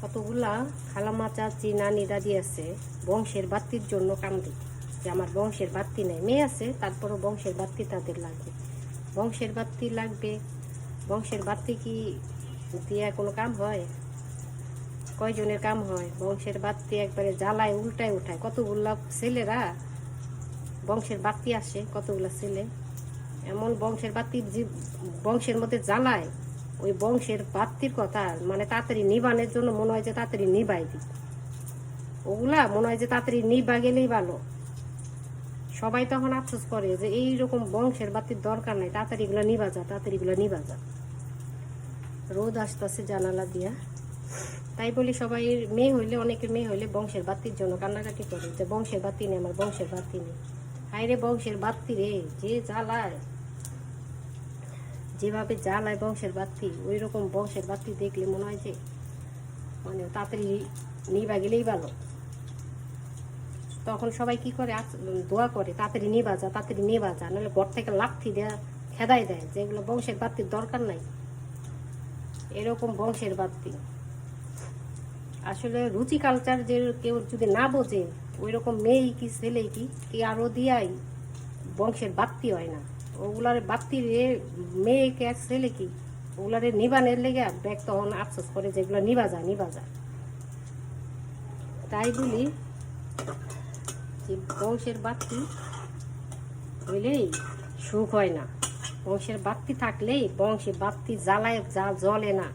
কতগুলা খালামা চাচি নানি দাদি আছে বংশের বাত্তির জন্য কান্দে যে আমার বংশের বাত্তি নেই। মেয়ে আছে তারপরও বংশের বাত্তি তাদের লাগবে, বংশের বাত্তি লাগবে। বংশের বাত্তি কি দিয়ে কোনো কাম হয়? কয়জনের কাম হয়? বংশের বাত্তি একবারে জ্বালায় উল্টায় উঠায়। কতগুলা ছেলেরা বংশের বাত্তি আসে, কতগুলা ছেলে এমন বংশের বাত্তির বংশের মধ্যে জ্বালায়, ওই বংশের বাত্তির কথা মানে তাড়াতাড়ি নিবানের জন্য মনে হয় যে তাড়াতাড়ি নিবাই দিই। ওগুলা মনে হয় যে তাড়াতাড়ি নিবা গেলেই ভালো। সবাই তখন আফসোস করে যে এইরকম বংশের বাত্তির দরকার নাই, তাড়াতাড়ি এগুলো নিবা যা, তাড়াতাড়ি এগুলো নিবা যা। রোদ আসতেছে জানালা দিয়া, তাই বলি সবাই মেয়ে হইলে, অনেকের মেয়ে হইলে বংশের বাত্তির জন্য কান্নাকাটি করে যে বংশের বাত্তি নেই, আমার বংশের বাত্তি নেই। হায়রে বংশের বাত্তি রে, যে জ্বালায়, যেভাবে জ্বালায় বংশের বাত্তি, ওই রকম বংশের বাত্তি দেখলে মনে হয় যে মানে তাড়াতাড়ি নিবা গেলেই ভালো। তখন সবাই কি করে, দোয়া করে তাড়াতাড়ি নিবা যা, তাড়াতাড়ি নিবা যা, নাহলে ঘর থেকে লাথি দেয়া খেদাই দেয় যে এগুলো বংশের বাত্তির দরকার নাই। এরকম বংশের বাত্তি আসলে রুচি কালচার যে কেউ যদি না বোঝে, ওই রকম মেয়েই কি ছেলেই কি আরও দিয়াই বংশের বাত্তি হয় না। ওগুলার বাত্তির মেয়েকে আর ছেলে কি ওগুলারে নিবানের লেগে ব্যাগ তখন আফসোস করে যেগুলো নিবা যা, নিবা যা। তাই বলি যে বংশের বাত্তি হইলেই সুখ হয় না। বংশের বাত্তি থাকলেই বংশের বাত্তি জ্বালায় জ্বলে না।